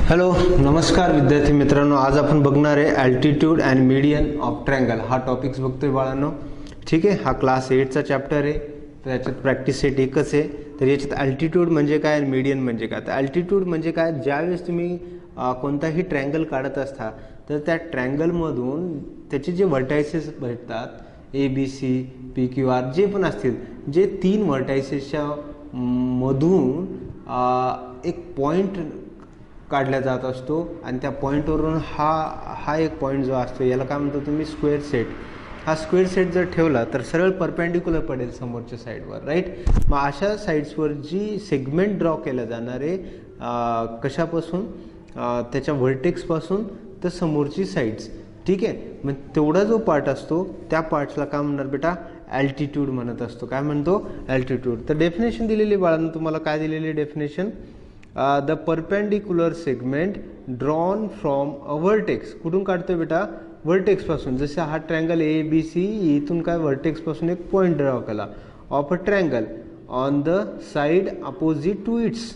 Hello नमस्कार विद्यार्थी मित्रांनो, आज आपण बघणार आहे altitude and median of triangle हा टॉपिक्स बघतोय बाळांनो. ठीक आहे, हा क्लास 8चा चॅप्टर आहे. तर याच्यात प्रॅक्टिस सेट एकच आहे. तर याच्यात अल्टिट्यूड म्हणजे काय आणि मीडियन म्हणजे काय. तर अल्टिट्यूड म्हणजे काय, ज्यावेळेस तुम्ही कोणताही ट्रँगल काढत असता तर त्या ट्रँगलमधून त्याचे जे व्हर्टायसेस भेटतात A B C P Q R जे पण असतील, जे 3 व्हर्टायसेसच्या मधून एक पॉईंट काढला जात असतो आणि त्या पॉईंटवरून हा एक पॉईंट जो असतो याला काय म्हणतो तुम्ही, स्क्वेअर सेट. हा स्क्वेअर सेट जर ठेवला तर सरळ परपेंडिक्युलर पडेल समोरच्या साईडवर, राईट. मग अशा साईड्सवर जी सेगमेंट ड्रॉ केलं जाणार आहे कशापासून, त्याच्या व्हर्टेक्सपासून तर समोरची साईड्स. ठीक आहे, मग तेवढा जो पार्ट असतो त्या पार्ट्सला काय म्हणणार बेटा, अल्टिट्यूड म्हणत असतो. काय म्हणतो, अल्टिट्यूड. तर डेफिनेशन दिलेली बाळांनो, तुम्हाला काय दिलेली definition, the perpendicular segment drawn from a vertex. कुठून काढतोय बेटा, व्हर्टेक्सपासून. जसे हा ट्रँगल ए बी सी, इथून काय व्हर्टेक्सपासून एक पॉईंट ड्रॉ केला of a triangle on the side opposite to its.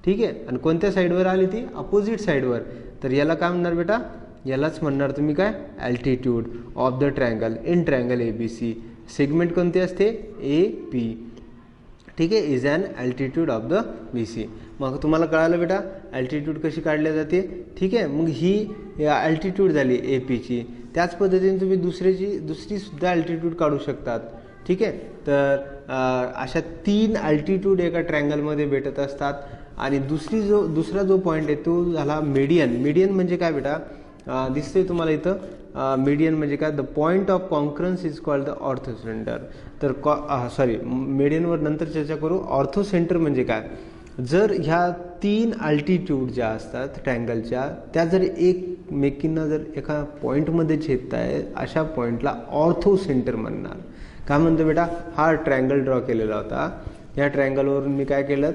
ठीक आहे, आणि कोणत्या साईडवर आली ती, अपोजिट साईडवर. तर याला काय म्हणणार बेटा, यालाच म्हणणार तुम्ही काय, altitude of the triangle in triangle A B C. Segment कोणती असते, ए पी. ठीक आहे, is an altitude of the B C. मग तुम्हाला कळालं बेटा अल्टिट्यूड कशी काढली जाते. ठीक आहे, मग ही अल्टिट्यूड झाली ए पीची. त्याच पद्धतीने तुम्ही दुसरी सुद्धा अल्टिट्यूड काढू शकतात. ठीक आहे, तर अशा 3 अल्टिट्यूड एका ट्रँगलमध्ये भेटत असतात. आणि दुसरा जो पॉईंट आहे तो झाला मीडियन. मीडियन म्हणजे काय बेटा, दिसतंय तुम्हाला इथं, मीडियन म्हणजे काय, the point of concurrence is called the orthocentre. तर मीडियनवर नंतर चर्चा करू. ऑर्थोसेंटर म्हणजे काय, जर ह्या 3 अल्टिट्यूड ज्या असतात ट्रँगलच्या, त्या जर एकमेकींना जर एका पॉईंटमध्ये छेदत आहे, अशा पॉईंटला ऑर्थोसेंटर म्हणणार. काय म्हणतो बेटा, हा ट्रँगल ड्रॉ केलेला होता, या ट्रँगलवरून मी काय केलं,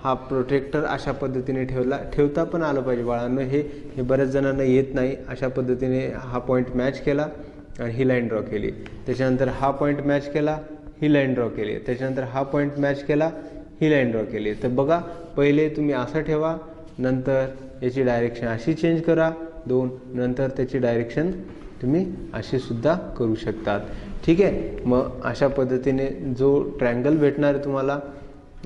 हा प्रोटेक्टर अशा पद्धतीने ठेवता पण आलं पाहिजे बाळांनो. हे बऱ्याच जणांना येत नाही. अशा पद्धतीने हा पॉईंट मॅच केला आणि ही लाईन ड्रॉ केली. त्याच्यानंतर हा पॉईंट मॅच केला, ही लाईन ड्रॉ केली. त्याच्यानंतर हा पॉईंट मॅच केला, ही लाईन ड्रॉ केली. तर बघा, पहिले तुम्ही असं ठेवा, नंतर याची डायरेक्शन अशी चेंज करा 2, नंतर त्याची डायरेक्शन तुम्ही अशी सुद्धा करू शकतात. ठीक आहे, मग अशा पद्धतीने जो ट्रँगल भेटणार आहे तुम्हाला,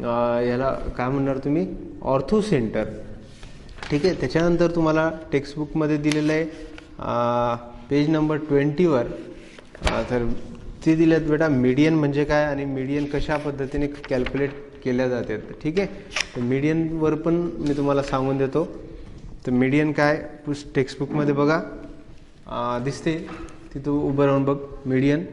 याला काय म्हणणार तुम्ही, ऑर्थोसेंटर. ठीक आहे, त्याच्यानंतर तुम्हाला टेक्स्टबुकमध्ये दिलेलं आहे पेज नंबर 20वर. तर ते दिलेत बेटा मीडियन म्हणजे काय आणि मीडियन कशा पद्धतीने कॅल्क्युलेट केल्या जातात. ठीक आहे, तर मीडियनवर पण मी तुम्हाला सांगून देतो. तर मीडियन काय, टेक्स्टबुकमध्ये बघा दिसते, तिथं उभं राहून बघ. Median,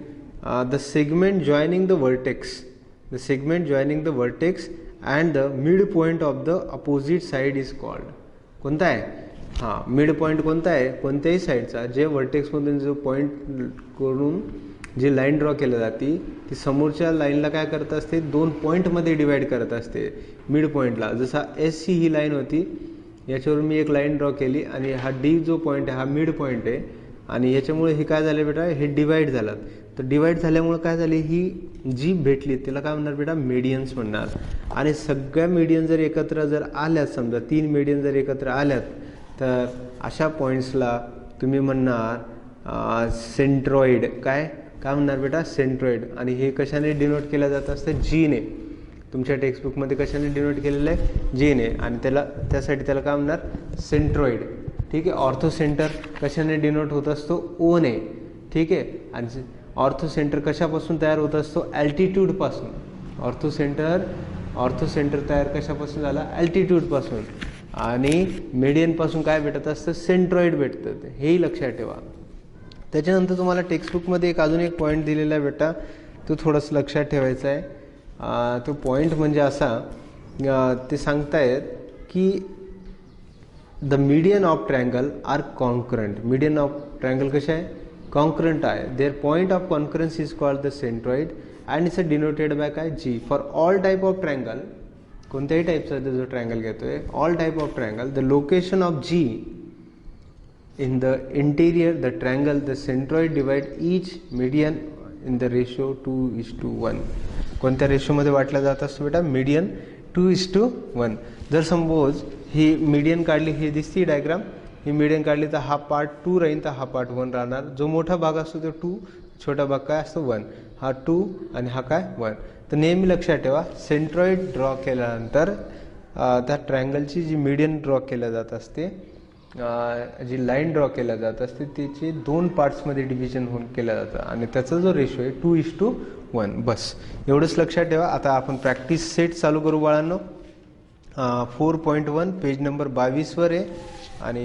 the segment joining the vertex, the segment joining the vertex and the mid point of the opposite side is called. कोणता आहे, हां, मिड पॉईंट कोणता आहे, कोणत्याही साईडचा जे व्हर्टेक्समधून जो पॉईंट करून जी लाईन ड्रॉ केली जाते ती समोरच्या लाईनला काय करत असते, 2 पॉईंटमध्ये डिवाईड करत असते. मिड पॉईंटला, जसा एस सी ही लाईन होती, याच्यावरून मी एक लाईन ड्रॉ केली आणि हा डी जो पॉईंट आहे हा मिड पॉईंट आहे. आणि याच्यामुळे हे काय झालं बेटा, हे डिवाईड झालं. तर डिवाईड झाल्यामुळे काय झाली, ही जी भेटली त्याला काय म्हणणार बेटा, मीडियन्स म्हणणार. आणि सगळ्या मीडियन जर एकत्र जर आल्यात, समजा 3 मीडियन जर एकत्र आल्यात, तर अशा पॉईंट्सला तुम्ही म्हणणार सेंट्रॉइड. काय म्हणणार बेटा, सेंट्रॉइड. आणि हे कशाने डिनोट केलं जात असतं, जीने. तुमच्या टेक्स्टबुकमध्ये कशाने डिनोट केलेलं आहे, जीने. आणि त्यासाठी त्याला काय म्हणणार, सेंट्रॉइड. ठीक आहे, ऑर्थोसेंटर कशाने डिनोट होत असतो, ओने. ठीक आहे, आणि ऑर्थोसेंटर कशापासून तयार होत असतो, अल्टिट्यूडपासून. ऑर्थोसेंटर तयार कशापासून झाला, अल्टिट्यूडपासून. आणि मीडियनपासून काय भेटत असतं, सेंट्रॉइड भेटतं. हेही लक्षात ठेवा. त्याच्यानंतर तुम्हाला टेक्स्टबुकमध्ये अजून एक पॉईंट दिलेला आहे बेटा, तो थोडंसं लक्षात ठेवायचा आहे. तो पॉईंट म्हणजे असा, ते सांगतायत की the median of triangle are concurrent. Median of triangle कशा आहे, कॉन्करंट आहे. Their point of concurrence is called the centroid and it's denoted by काय, G. For all type of triangle, कोणत्याही टाईपचा जो ट्रँगल घेतोय, all type of triangle, the location of G in the interior the triangle, the centroid divide each median in the ratio 2:1. कोणत्या रेशोमध्ये वाटला जात असतो बेटा, मीडियन 2:1. जर सपोज ही मीडियन काढली, ही दिसती डायग्राम, ही मीडियन काढली तर हा पार्ट 2 राहील तर हा पार्ट 1 राहणार. जो मोठा भाग असतो तो 2, छोटा भाग काय असतो 1. हा 2 आणि हा काय 1. तर नेहमी लक्षात ठेवा सेंट्रॉइड ड्रॉ केल्यानंतर त्या ट्रायंगलची जी मीडियन ड्रॉ केल्या जात असते, जी लाईन ड्रॉ केल्या जात असते त्याची 2 पार्ट्समध्ये डिव्हिजन होऊन केलं जातं आणि त्याचा जो रेशो आहे 2:1. बस एवढंच लक्षात ठेवा. आता आपण प्रॅक्टिस सेट चालू करू बाळांनो. 4.1 पेज नंबर 22 वर आहे आणि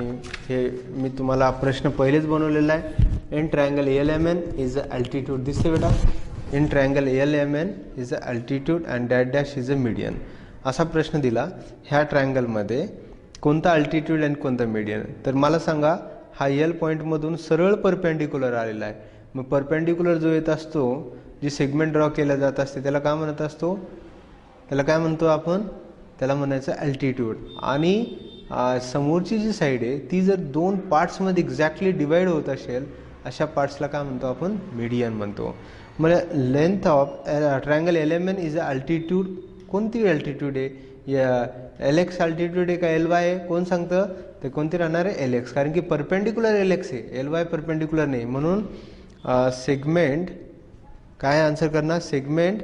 हे मी तुम्हाला प्रश्न पहिलेच बनवलेला आहे. In triangle LMN is a altitude, दिसते बेटा, in triangle LMN is a altitude and dash dash is a median. असा प्रश्न दिला, ह्या ट्रायंगलमध्ये कोणता अल्टिट्यूड आणि कोणता मीडियन. तर मला सांगा हा L पॉईंटमधून सरळ परपेंडिक्युलर आलेला आहे. मग परपेंडिक्युलर जो येत असतो, जी सेगमेंट ड्रॉ केल्या जात असते त्याला काय म्हणत असतो, त्याला काय म्हणतो आपण, त्याला म्हणायचं अल्टिट्यूड. आणि समोरची जी साईड आहे ती जर 2 पार्ट्समध्ये एक्झॅक्टली डिवाइड होत असेल अशा पार्ट्सला काय म्हणतो आपण, मीडियन म्हणतो. मग length of triangle LMN is a altitude, कोणती अल्टिट्यूड आहे, LX अल्टिट्यूड आहे का LY आहे, कोण सांगतं, ते कोणती राहणार आहे LX, कारण की परपेंडिक्युलर LX आहे, LY परपेंडिक्युलर नाही. म्हणून सेगमेंट काय आन्सर करणार, सेगमेंट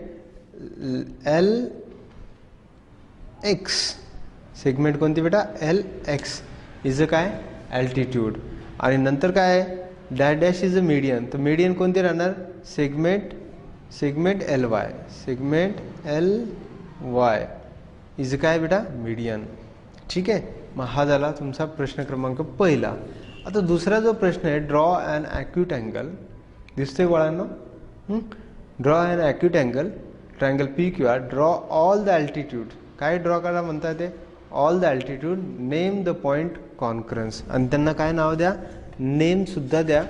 LX, सेगमेंट कोणती बेटा LX इज अ काय अल्टिट्यूड. आणि नंतर काय dash dash is a median, तर मीडियन कोणती राहणार, segment LY, segment LY is काय बेटा मीडियन. ठीक आहे. मग हा झाला तुमचा प्रश्न क्रमांक पहिला. आता दुसरा जो प्रश्न आहे, ड्रॉ अँड ॲक्यूट अँगल, दिसतोय बाळांनो, draw and acute angle triangle PQR, draw all the altitude. काय ड्रॉ करा म्हणतात ते, all the altitude, name the point concurrence, आणि त्यांना काय नाव द्या, नेम सुद्धा द्या,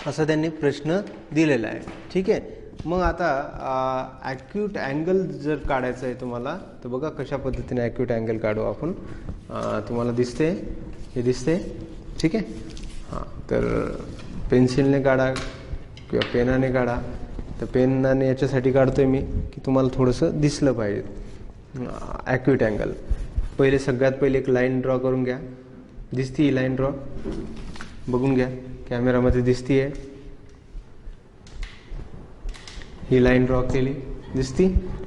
असं त्यांनी प्रश्न दिलेला आहे. ठीक आहे. मग आता ॲक्यूट अँगल जर काढायचं आहे तुम्हाला तर बघा कशा पद्धतीने ॲक्यूट अँगल काढू आपण. तुम्हाला दिसते, हे दिसते, ठीक आहे. हां, तर पेन्सिलने काढा किंवा पेनाने काढा. तर पेनाने याच्यासाठी काढतोय मी की तुम्हाला थोडंसं दिसलं पाहिजे ॲक्यूट अँगल. सगळ्यात पहिले एक लाईन ड्रॉ करून घ्या. दिसती ही लाईन ड्रॉ, बघून घ्या कॅमेरामध्ये दिसती आहे, ही लाईन ड्रॉ केली, दिसती.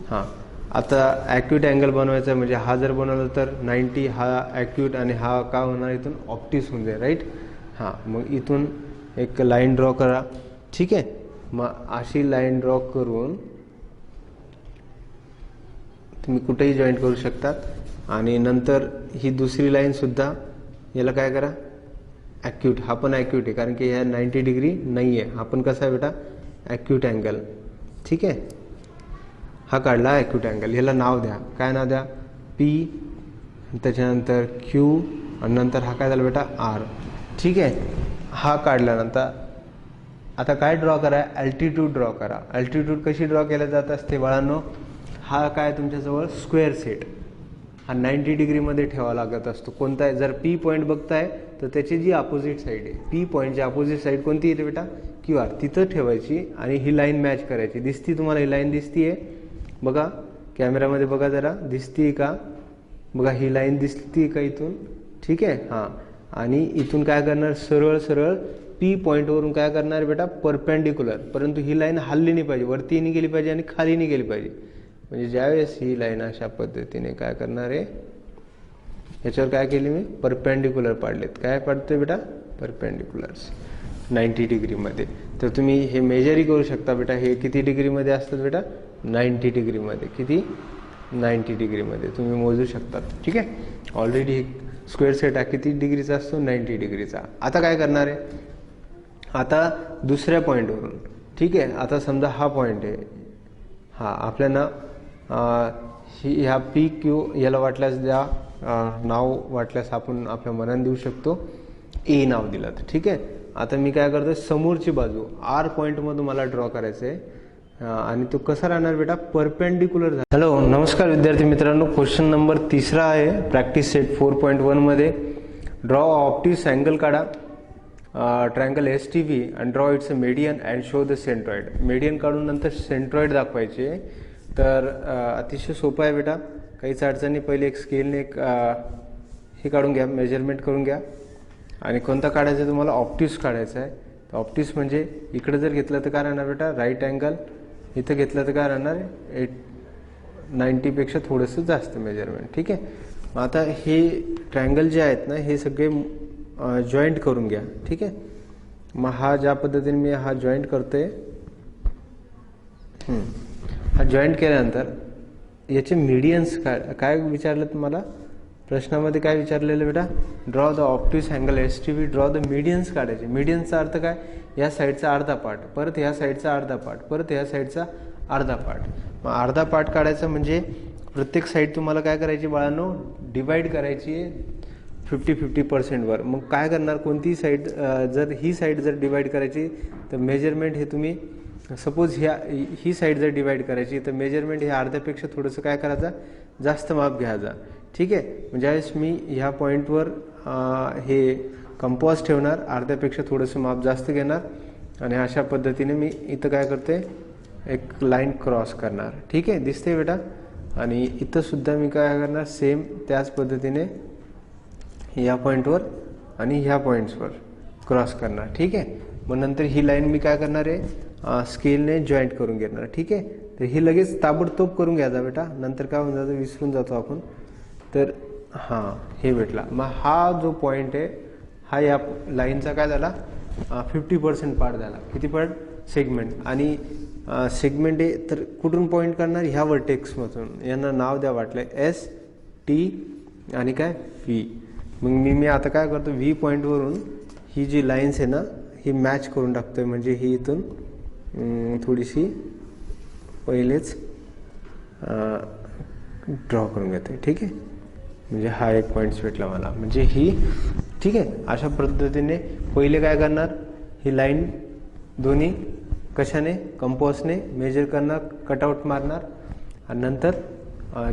हां, आता ॲक्यूट अँगल बनवायचा म्हणजे हा जर बनवला तर 90 हा ॲक्यूट आणि हा का होणार इथून ऑप्टिस होऊन जाईल, राईट. हां, मग इथून एक लाईन ड्रॉ करा. ठीक आहे. मग अशी लाईन ड्रॉ करून तुम्ही कुठेही जॉईंट करू शकतात. आणि नंतर ही दुसरी लाईन सुद्धा, याला काय करा ॲक्यूट, हा पण ॲक्यूट आहे कारण की ह्या 90 डिग्री नाही आहे, हा पण कसा आहे बेटा ॲक्यूट अँगल. ठीक आहे. हा काढला ॲक्यूट अँगल, ह्याला नाव द्या, काय नाव द्या, P, त्याच्यानंतर Q आणि नंतर हा काय झाला बेटा R. ठीक आहे. हा काढल्यानंतर आता काय ड्रॉ करा, अल्टिट्यूड ड्रॉ करा. अल्टिट्यूड कशी ड्रॉ केल्या जात असते बाळांनो, हा काय तुमच्याजवळ स्क्वेअर सेट, हा 90 डिग्रीमध्ये ठेवावा लागत असतो. कोणता आहे, जर P पॉईंट बघताय तर त्याची जी अपोजिट साईड आहे, P पॉईंटची अपोजिट साईड कोणती येते बेटा QR, तिथं ठेवायची आणि ही लाईन मॅच करायची. दिसती तुम्हाला ही लाईन दिसतीये, बघा कॅमेरामध्ये बघा जरा, दिसतीये का, बघा ही लाईन दिसती का इथून. ठीक आहे. हां, आणि इथून काय करणार, सरळ सरळ P पॉईंटवरून काय करणार बेटा परपेंडिक्युलर, परंतु ही लाईन हलली नाही पाहिजे, वरती नाही गेली पाहिजे आणि खाली नाही गेली पाहिजे. म्हणजे ज्यावेळेस ही लाईन अशा पद्धतीने काय करणार आहे, याच्यावर काय केली मी परपेंडिक्युलर पाडलेत. काय पाडतोय बेटा परपेंडिक्युलर्स 90 डिग्रीमध्ये. तर तुम्ही हे मेजरही करू शकता बेटा, हे किती डिग्रीमध्ये असतात बेटा 90 डिग्रीमध्ये. किती 90 डिग्रीमध्ये तुम्ही मोजू शकतात. ठीक आहे. ऑलरेडी एक स्क्वेअर सेट हा किती डिग्रीचा असतो 90 डिग्रीचा. आता काय करणार आहे, आता दुसऱ्या पॉईंटवरून, ठीक आहे, आता समजा हा पॉईंट आहे, हा आपल्याला ह्या PQ याला वाटल्यास द्या नाव, वाटल्यास आपण आपल्या मनाने देऊ शकतो, A नाव दिलं तर. ठीक आहे. आता मी काय करतोय, समोरची बाजू R पॉईंटमधून मला ड्रॉ करायचं आहे आणि तो कसा राहणार बेटा परपेंडिक्युलर. हॅलो नमस्कार विद्यार्थी मित्रांनो, क्वेश्चन नंबर 3 आहे प्रॅक्टिस सेट 4.1 मध्ये. ड्रॉ ऑप्टिस अँगल काढा triangle STV and draw it's a median and show the centroid. Median काढून नंतर सेंट्रॉइड दाखवायचे. तर अतिशय सोपं आहे बेटा, काहीच अडचणी. पहिले एक स्केलने एक हे काढून घ्या, मेजरमेंट करून घ्या. आणि कोणता काढायचा आहे तुम्हाला? ऑप्टिस काढायचा आहे. तर ऑप्टिस म्हणजे इकडे जर घेतलं तर काय राहणार बेटा? Right angle. इथं घेतलं तर काय राहणार? 90पेक्षा थोडंसं जास्त मेजरमेंट. ठीक आहे. मग आता हे ट्रायंगल जे आहेत ना हे सगळे जॉईंट करून घ्या. ठीक आहे. मग हा ज्या पद्धतीने मी हा जॉईंट करतोय, हा जॉईंट केल्यानंतर याचे मीडियन्स काय विचारलं तुम्हाला प्रश्नामध्ये? काय विचारलेलं बेटा? Draw the obtuse angle S T V, draw the medians काढायचे. मीडियन्सचा अर्थ काय? या साईडचा अर्धा पार्ट, परत ह्या साईडचा अर्धा पार्ट, परत ह्या साईडचा अर्धा पार्ट. मग अर्धा पार्ट काढायचा म्हणजे प्रत्येक साईड तुम्हाला काय करायची बाळांनो? डिवाइड करायची आहे 50-50%वर. मग काय करणार? कोणती साईड जर ही साईड जर डिवाइड करायची तर मेजरमेंट हे तुम्ही सपोज ही साईड जर डिवाइड करायची तर मेजरमेंट हे अर्ध्यापेक्षा थोडंसं काय करायचं? जास्त माप घ्यायचा. ठीक आहे. म्हणजे ज्यावेळेस मी ह्या पॉईंटवर हे कंपॉस ठेवणार, अर्ध्यापेक्षा थोडंसं माप जास्त घेणार आणि अशा पद्धतीने मी इथं काय करते? एक लाईन क्रॉस करणार. ठीक आहे. दिसते बेटा? आणि इथं सुद्धा मी काय करणार? सेम त्याच पद्धतीने या पॉईंटवर आणि ह्या पॉईंट्सवर क्रॉस करणार. ठीक आहे. मग नंतर ही लाईन मी काय करणार आहे? स्केलने जॉईंट करून घेणार. ठीक आहे. तर हे लगेच ताबडतोब करून घ्यायचा बेटा, नंतर काय होऊन जातं? विसरून जातो आपण. तर हां, हे भेटला. मग हा जो पॉईंट आहे हा या लाईनचा काय झाला? 50% पार्ट झाला. किती पार्ट? सेगमेंट. आणि सेगमेंट आहे तर कुठून पॉईंट करणार? ह्या वर्टेक्समधून. यांना नाव द्या वाटलं एस, टी आणि काय व्ही. मग मी आता काय करतो? व्ही पॉईंटवरून ही जी लाईन्स आहे ना ही मॅच करून टाकतोय. म्हणजे ही इथून थोडीशी पहिलेच ड्रॉ करून घेतोय. ठीक आहे. म्हणजे हा एक पॉईंट्स भेटला मला. म्हणजे ही ठीक आहे. अशा पद्धतीने पहिले काय करणार? ही लाईन दोन्ही कशाने? कंपॉसने मेजर करणार, कटआउट मारणार आणि नंतर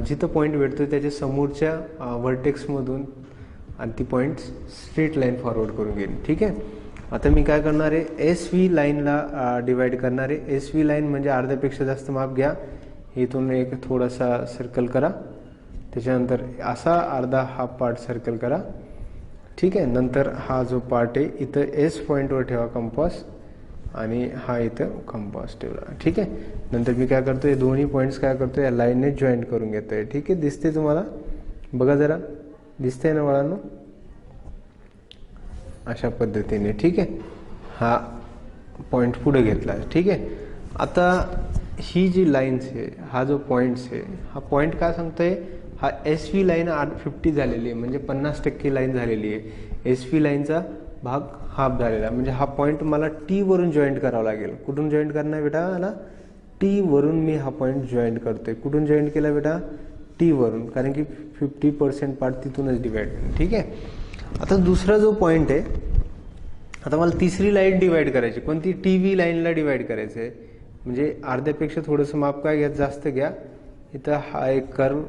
जिथं पॉईंट भेटतो त्याच्या समोरच्या वर्टेक्समधून आणि ती पॉईंट स्ट्रेट लाईन फॉरवर्ड करून घेईन. ठीक आहे. आता मी काय करणार आहे? एस व्ही लाईनला डिवाइड करणार आहे. एस व्ही लाईन म्हणजे अर्ध्यापेक्षा जास्त माप घ्या. इथून एक थोडासा सर्कल करा, त्याच्यानंतर असा अर्धा हाफ पार्ट सर्कल करा. ठीक आहे. नंतर हा जो पार्ट आहे इथं एस पॉईंटवर ठेवा कंपॉस आणि हा इथं कंपॉस ठेवला. ठीक आहे. नंतर मी काय करतो? हे दोन्ही पॉईंट्स काय करतो? या लाईनने जॉईंट करून घेतोय. ठीक आहे. दिसते तुम्हाला? बघा जरा, दिसतंय ना बाळांनो? अशा पद्धतीने. ठीक आहे. हा पॉईंट पुढे घेतला. ठीक आहे. आता ही जी लाईन्स आहे, हा जो पॉईंट्स आहे, हा पॉईंट काय सांगतोय? हा एस व्ही लाईन 50 झालेली आहे, म्हणजे 50% लाईन झालेली आहे. एस व्ही लाईनचा भाग हाफ झालेला, म्हणजे हा पॉईंट मला टी वरून जॉईंट करावा लागेल. कुठून जॉईंट करणार बेटा? मला टी वरून मी हा पॉईंट जॉईंट करतोय. कुठून जॉईंट केला बेटा? टी वरून, कारण की 50% पार्ट तिथूनच डिवाइड. ठीक आहे. आता दुसरा जो पॉईंट आहे, आता मला तिसरी लाईन डिवाइड करायची. कोणती? टी व्ही लाईनला डिवाइड करायचं आहे. म्हणजे अर्ध्यापेक्षा थोडंसं माप काय घ्या? जास्त घ्या. इथं हा एक कर्व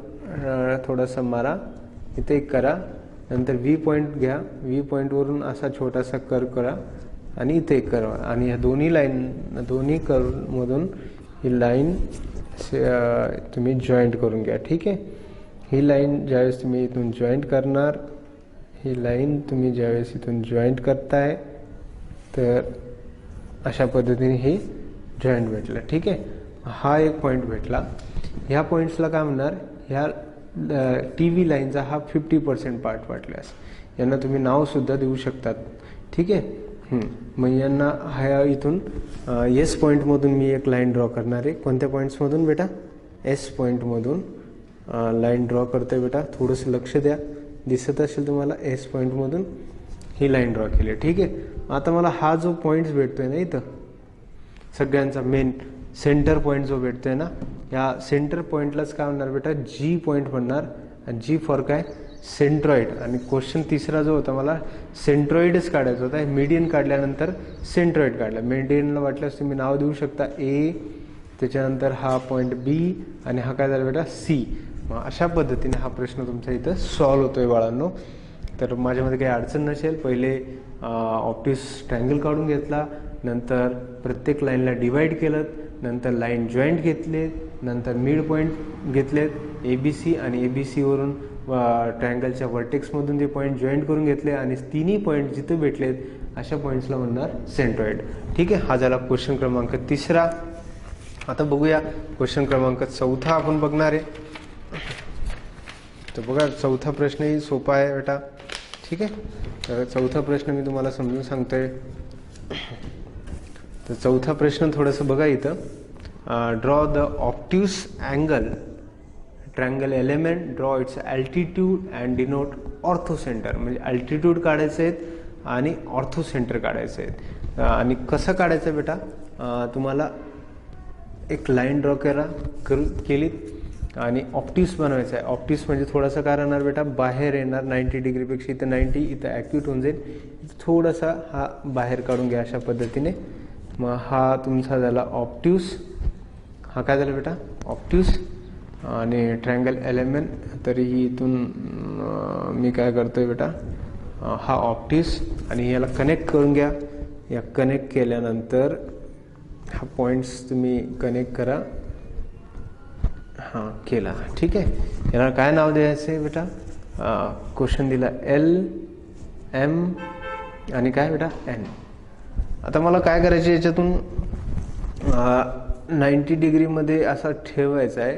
थोडासा मारा, इथं एक करा. नंतर व्ही पॉईंट घ्या, व्ही पॉईंटवरून असा छोटासा कर्व करा आणि इथे एक कर्व. आणि ह्या दोन्ही कर्वमधून ही लाईन तुम्ही जॉईंट करून घ्या. ठीक आहे. ही लाईन ज्यावेळेस तुम्ही इथून जॉईंट करणार, ही लाईन तुम्ही ज्यावेळेस इथून जॉईंट करताय तर अशा पद्धतीने ही जॉईंट भेटलं. ठीक आहे. हा एक पॉईंट भेटला. ह्या पॉईंट्सला काय म्हणणार? ह्या टी व्ही लाईनचा हा 50% पार्ट वाटल्यास यांना तुम्ही नावसुद्धा देऊ शकतात. ठीक आहे. मग यांना ह्या इथून एस पॉईंटमधून मी एक लाईन ड्रॉ करणार आहे. कोणत्या पॉईंट्समधून बेटा? एस पॉईंटमधून लाईन ड्रॉ करतोय बेटा. थोडंसं लक्ष द्या, दिसत असेल तुम्हाला. एस पॉईंटमधून ही लाईन ड्रॉ केली. ठीक आहे. आता मला हा जो पॉईंट्स भेटतोय ना इथं सगळ्यांचा मेन सेंटर पॉईंट जो भेटतोय ना, या सेंटर पॉईंटलाच काय म्हणणार बेटा? जी पॉईंट म्हणणार. आणि जी फॉर काय? सेंट्रॉइड. आणि क्वेश्चन तिसरा जो होता मला सेंट्रॉइडच काढायचा होता. मीडियन काढल्यानंतर सेंट्रॉइड काढला. मीडियनला वाटल्यास तुम्ही नाव देऊ शकता ए, त्याच्यानंतर हा पॉईंट बी आणि हा काय झाला बेटा? सी. मग अशा पद्धतीने हा प्रश्न तुमचा इथं सॉल्व्ह होतोय बाळांनो. तर माझ्यामध्ये काही अडचण नसेल. पहिले ऑप्टिस ट्रायंगल काढून घेतला, नंतर प्रत्येक लाईनला डिवाइड केलं, नंतर लाईन जॉईंट घेतले, नंतर मिड पॉईंट घेतलेत ए बी सी आणि ए बी सीवरून ट्रायंगलच्या व्हर्टेक्समधून ते पॉईंट जॉईंट करून घेतले आणि तिन्ही पॉईंट जिथे भेटलेत अशा पॉईंट्सला म्हणणार सेंट्रॉइड. ठीक आहे, हा झाला क्वेश्चन क्रमांक 3. आता बघूया क्वेश्चन क्रमांक 4 आपण बघणार आहे. तर बघा 4था प्रश्नही सोपा आहे बेटा. ठीक आहे, तर 4था प्रश्न मी तुम्हाला समजून सांगतोय. तर 4था प्रश्न थोडंसं बघा इथं. Draw the obtuse angle triangle element, draw it's altitude and denote ortho centre. म्हणजे अल्टिट्यूड काढायचे आहेत आणि ऑर्थो सेंटर काढायचे आहेत. आणि कसं काढायचं बेटा, तुम्हाला एक लाईन ड्रॉ केलीत आणि ऑप्टिक्स बनवायचं आहे. ऑप्टिक्स म्हणजे थोडासा काय राहणार बेटा, बाहेर येणार 90 डिग्रीपेक्षा. इथं 90, इथं ॲक्यूट होऊन जाईल. थोडासा हा बाहेर काढून घ्या अशा पद्धतीने. मग हा तुमचा झाला ऑप्ट्यूस. हा काय झाला बेटा, ऑप्ट्यूस. आणि ट्रायंगल एलिमेंट, तरीही इथून मी काय करतोय बेटा, हा ऑप्टिक्स. आणि याला कनेक्ट करून घ्या. या कनेक्ट केल्यानंतर हा पॉईंट्स तुम्ही कनेक्ट करा. हां, केला. ठीक आहे, याला काय नाव द्यायचं आहे बेटा, क्वेश्चन दिला LM आणि काय बेटा N. आता मला काय करायचे, याच्यातून 90 डिग्रीमध्ये असा ठेवायचा आहे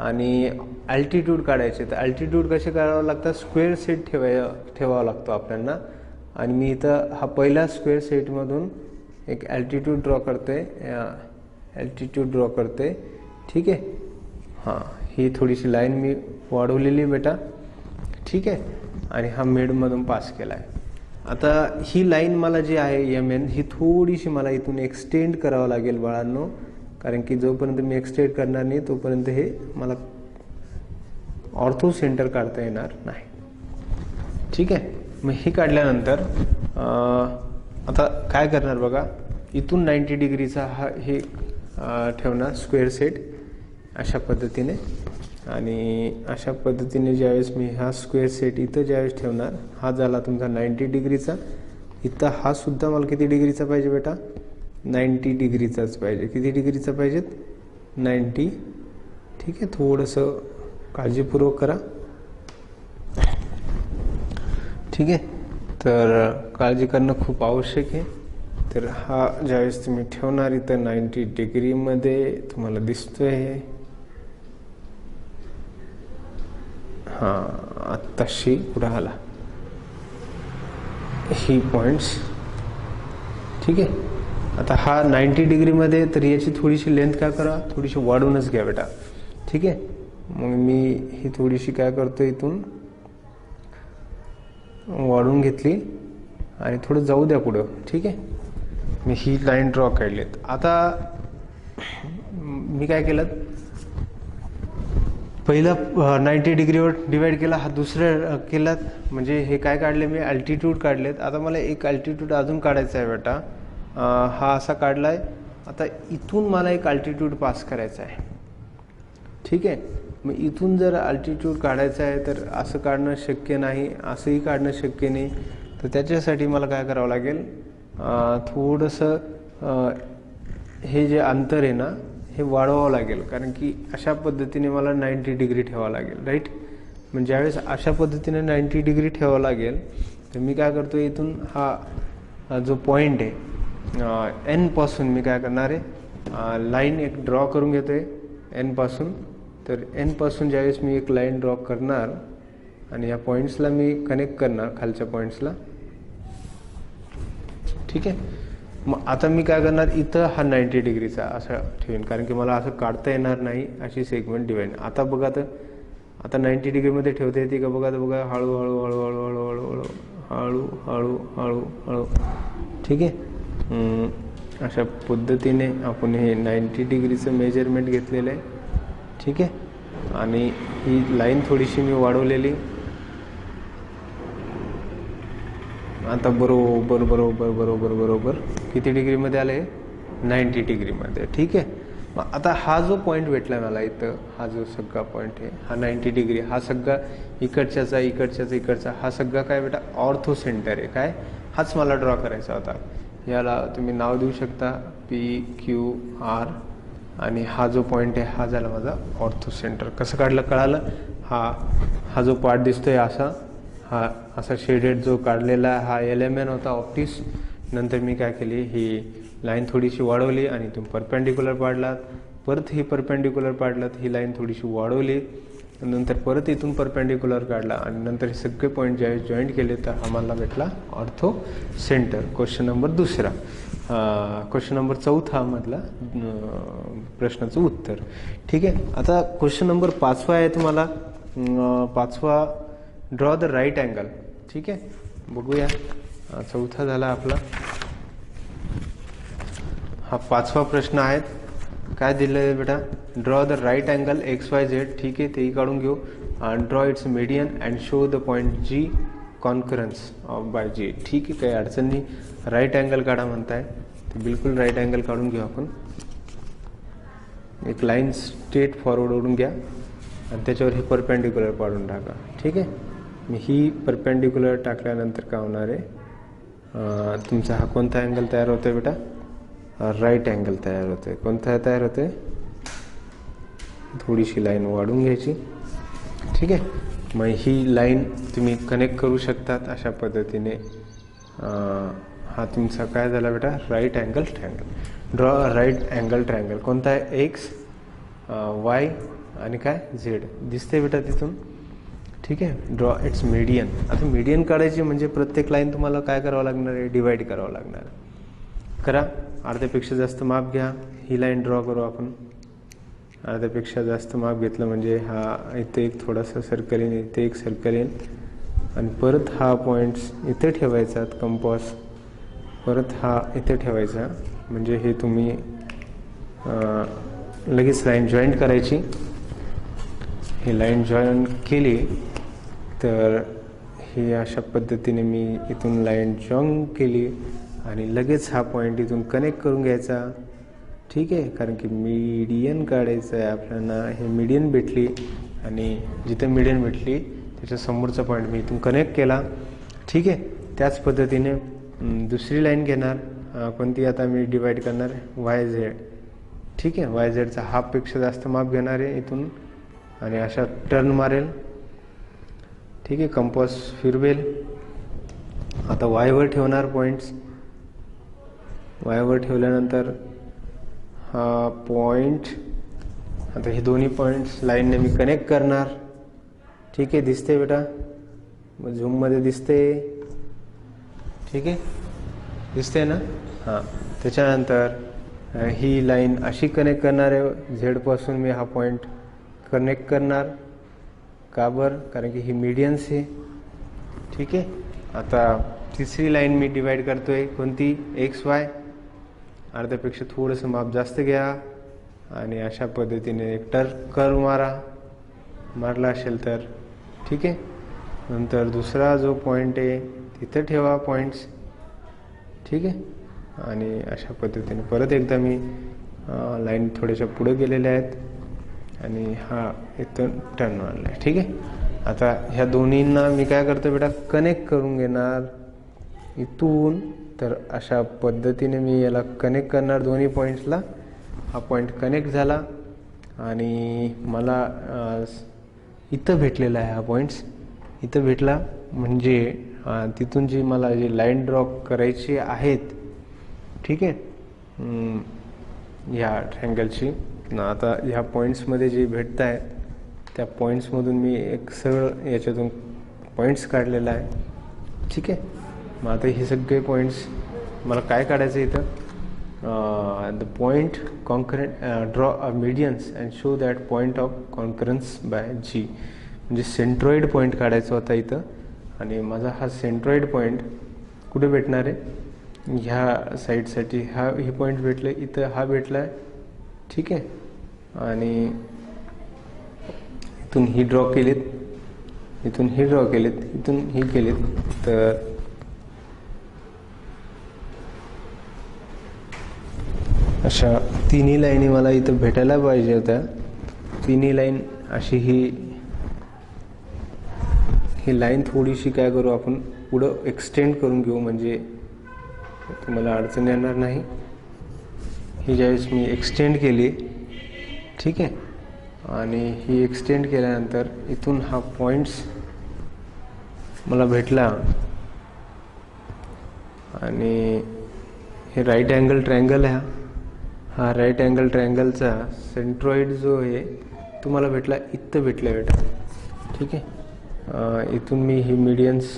आणि अल्टिट्यूड काढायचे. तर अल्टिट्यूड कसे करावं लागतात, स्क्वेअर सेट ठेवावा लागतो आपल्याला. आणि मी इथं हा पहिला स्क्वेअर सेटमधून एक अल्टिट्यूड ड्रॉ करते, अल्टिट्यूड ड्रॉ करते. ठीक आहे, हां, ही थोडीशी लाईन मी वाढवलेली बेटा. ठीक आहे, आणि हा मिडमधून पास केला आहे. आता ही लाईन मला जी आहे MN, ही थोडीशी मला इथून एक्सटेंड करावं लागेल बाळांनो, कारण की जोपर्यंत मी एक्सटेंड करणार नाही तोपर्यंत हे मला ऑर्थो सेंटर काढता येणार नाही. ठीक आहे, मग हे काढल्यानंतर आता काय करणार बघा, इथून 90 डिग्रीचा हे ठेवणार स्क्वेअर सेट अशा पद्धतीने. आणि अशा पद्धतीने ज्यावेळेस मी हा स्क्वेअर सेट इथं ज्यावेळेस ठेवणार, हा झाला तुमचा 90 डिग्रीचा. इथं हा सुद्धा मला किती डिग्रीचा पाहिजे बेटा, 90 डिग्रीचाच पाहिजे. किती डिग्रीचा पाहिजेत, 90. ठीक आहे, थोडंसं काळजीपूर्वक करा. ठीक आहे, तर काळजी करणं खूप आवश्यक आहे. तर हा ज्यावेळेस तुम्ही ठेवणार इथं 90 डिग्रीमध्ये तुम्हाला दिसतोय, हां, आत्ताशी पुढे आला ही पॉइंट्स. ठीक आहे, आता हा 90 डिग्रीमध्ये, तर याची थोडीशी लेंथ काय करा, थोडीशी वाढवूनच घ्या बेटा. ठीक आहे, मग मी ही थोडीशी काय करतो, इथून वाढवून घेतली आणि थोडं जाऊ द्या पुढं. ठीक आहे, मी ही लाईन ड्रॉ काढलीत. आता मी काय केलं, पहिला 90 डिग्रीवर डिवाइड केला, हा दुसऱ्या केलात. म्हणजे हे काय काढले मी, अल्टिट्यूड काढलेत. आता मला एक अल्टिट्यूड अजून काढायचा आहे बेटा. हा असा काढला आहे. आता इथून मला एक अल्टिट्यूड पास करायचा आहे. ठीक आहे, मग इथून जर अल्टिट्यूड काढायचं आहे तर असं काढणं शक्य नाही, असंही काढणं शक्य नाही. तर त्याच्यासाठी मला काय करावं लागेल, थोडंसं हे जे अंतर आहे ना, हे वाढवावं लागेल. कारण की अशा पद्धतीने मला 90 डिग्री ठेवावं लागेल. राईट, म्हणजे ज्यावेळेस अशा पद्धतीने 90 डिग्री ठेवावं लागेल, तर मी काय करतो, इथून हा जो पॉईंट आहे N पासून मी काय करणार आहे, लाईन एक ड्रॉ करून घेतो आहे N पासून. तर N पासून ज्यावेळेस मी एक लाईन ड्रॉ करणार आणि या पॉईंट्सला मी कनेक्ट करणार खालच्या पॉईंट्सला. ठीक आहे, मग आता मी काय करणार, इथं हा 90 डिग्रीचा असं ठेवेन, कारण की मला असं काढता येणार नाही अशी सेगमेंट डिवाइड. आता बघा, तर आता 90 डिग्रीमध्ये ठेवता येते का बघा. तर बघा, हळूहळू हळूहळू हळूहळू हळू हळू हळू हळू. ठीक आहे, अशा पद्धतीने आपण हे 90 डिग्रीचं मेजरमेंट घेतलेलं आहे. ठीक आहे, आणि ही लाईन थोडीशी मी वाढवलेली. आता बरोबर बरोबर बरोबर बरोबर किती डिग्रीमध्ये आले, 90 डिग्रीमध्ये. ठीक आहे, मग आता हा जो पॉईंट भेटला मला इथं, हा जो सगळा पॉईंट आहे, हा 90 डिग्री, हा सगळा इकडच्याचा इकडच्याचा इकडचा, हा सगळा काय बेटा ऑर्थो सेंटर आहे. काय, हाच मला ड्रॉ करायचा होता. याला तुम्ही नाव देऊ शकता PQR. आणि हा जो पॉईंट आहे हा झाला माझा ऑर्थो सेंटर. कसं काढलं कळालं. हा जो पार्ट दिसतोय हा असा शेडेड जो काढलेला हा LMN होता ऑप्टिक्स. नंतर मी काय केली, ही लाईन थोडीशी वाढवली आणि तुम्ही परपेंडिक्युलर पाडलात. परत ही परपेंडिक्युलर पाडलात, ही लाईन थोडीशी वाढवली, नंतर परत इथून परपेंडिक्युलर काढला आणि नंतर हे सगळे पॉईंट ज्यावेळेस जॉईंट केले तर आम्हाला भेटला ऑर्थो सेंटर. क्वेश्चन नंबर दुसरा. क्वेश्चन नंबर 4 मधला प्रश्नाचं उत्तर. ठीक आहे. आता क्वेश्चन नंबर 5 आहे तुम्हाला. 5 ड्रॉ द राईट अँगल. ठीक आहे, बघूया. 4 झाला आपला. हा 5वा प्रश्न आहे. काय दिलं आहे बेटा, draw the right angle XYZ. ठीक आहे, तेही काढून घेऊ. Draw its median and show the point G concurrence of by G. ठीक आहे, काही अडचण नाही. राईट अँगल काढा म्हणताय तर बिलकुल राईट अँगल काढून घेऊ आपण. एक लाईन स्ट्रेट फॉरवर्ड ओढून घ्या आणि त्याच्यावर ही परपेंडिक्युलर पाडून टाका. ठीक आहे, मी ही परपेंडिक्युलर टाकल्यानंतर काय होणार आहे, तुमचा हा कोणता अँगल तयार होतोय बेटा, राईट अँगल तयार होतोय. कोणता तयार होतोय, थोडीशी लाईन वाढून घ्यायची. ठीक आहे, मग ही लाईन तुम्ही कनेक्ट करू शकतात अशा पद्धतीने. हा तुमचा काय झाला बेटा, right angle triangle. Draw right angle triangle. कोणता आहे, X Y आणि काय Z दिसते बेटा तिथून. ठीक आहे, ड्रॉ इट्स मीडियन. आता मीडियन काढायची म्हणजे प्रत्येक लाईन तुम्हाला काय करावं लागणार आहे, डिवाइड करावं लागणार आहे. करा. अर्ध्यापेक्षा जास्त माप घ्या. ही लाईन ड्रॉ करू आपण. अर्ध्यापेक्षा जास्त माप घेतलं म्हणजे हा इथे एक थोडासा सर्कल येईल, इथे एक सर्कल येईल आणि परत हा पॉईंट्स इथे ठेवायचा कंपास. परत हा इथे ठेवायचा म्हणजे हे तुम्ही लगेच लाईन जॉईंट करायची. ही लाईन जॉईन केली तर ही अशा पद्धतीने मी इथून लाईन जॉईन केली आणि लगेच हा पॉईंट इथून कनेक्ट करून घ्यायचा. ठीक आहे, कारण की मीडियन काढायचं आहे आपल्याला. हे मीडियन भेटली आणि जिथे मीडियन भेटली त्याच्या समोरचा पॉईंट मी इथून कनेक्ट केला. ठीक आहे, त्याच पद्धतीने दुसरी लाईन घेणार. कोणती आता मी डिवाइड करणार, YZ. ठीक आहे, YZचा हाफपेक्षा जास्त माप घेणार आहे इथून आणि अशा टर्न मारेल. ठीक आहे, कंपास फिरवेल. आता वायवर ठेवणार पॉईंट्स. वायवर ठेवल्यानंतर हा पॉईंट, आता हे दोन्ही पॉईंट्स लाईनने मी कनेक्ट करणार. ठीक आहे, दिसते बेटा, झूममध्ये दिसते. ठीक आहे, दिसते ना. हां, त्याच्यानंतर ही लाईन अशी कनेक्ट करणार आहे. झेडपासून मी हा पॉईंट कनेक्ट करणार. का बरं, कारण की ही मीडियन्स आहे. ठीक आहे, आता तिसरी लाईन मी डिवाइड करतोय. कोणती, XY. अर्ध्यापेक्षा थोडंसं माप जास्त घ्या आणि अशा पद्धतीने एक कर्व मारला असेल तर. ठीक आहे, नंतर दुसरा जो पॉईंट आहे तिथे ठेवा पॉईंट्स. ठीक आहे, आणि अशा पद्धतीने परत एकदा मी लाईन थोड्याशा पुढे गेलेल्या आहेत आणि हा इथून टर्न मारला आहे. ठीक आहे, आता ह्या दोन्हींना मी काय करतो बेटा, कनेक्ट करून घेणार इथून. तर अशा पद्धतीने मी याला कनेक्ट करणार दोन्ही पॉईंट्सला. हा पॉईंट कनेक्ट झाला आणि मला इथं भेटलेला आहे. हा पॉईंट्स इथं भेटला म्हणजे तिथून जी मला जी लाईन ड्रॉ करायची आहेत. ठीक आहे, ह्या ट्रँगलची. आता ह्या पॉईंट्समध्ये जे भेटत आहेत त्या पॉईंट्समधून मी एक सरळ याच्यातून पॉईंट्स काढलेला आहे. ठीक आहे, मग आता हे सगळे पॉईंट्स मला काय काढायचं इथं, the point concurrent, draw a medians and show that point of concurrence by G. म्हणजे सेंट्रॉइड पॉईंट काढायचा होता इथं आणि माझा हा सेंट्रॉइड पॉईंट कुठे भेटणार आहे, ह्या साईडसाठी हे पॉईंट भेटलं, इथं हा भेटला आहे. ठीक आहे, आणि इथून ही ड्रॉ केलीत, इथून ही ड्रॉ केलीत, इथून ही केलीत. तर अशा तिन्ही लाईनी मला इथं भेटायला पाहिजे होत्या. तिन्ही लाईन अशी ही लाईन थोडीशी काय करू आपण पुढं एक्सटेंड करून घेऊ म्हणजे तुम्हाला अडचण येणार नाही. ही ज्यावेळेस मी एक्सटेंड केली, ठीक आहे, आणि ही एक्सटेंड केल्यानंतर इथून हा पॉइंट्स मला भेटला आणि हे राईट अँगल ट्रायंगल आहे. हा राईट अँगल ट्रायंगलचा सेंट्रॉइड जो आहे तुम्हाला भेटला इथं भेटला बेटा. ठीक आहे, इथून मी ही मीडियन्स,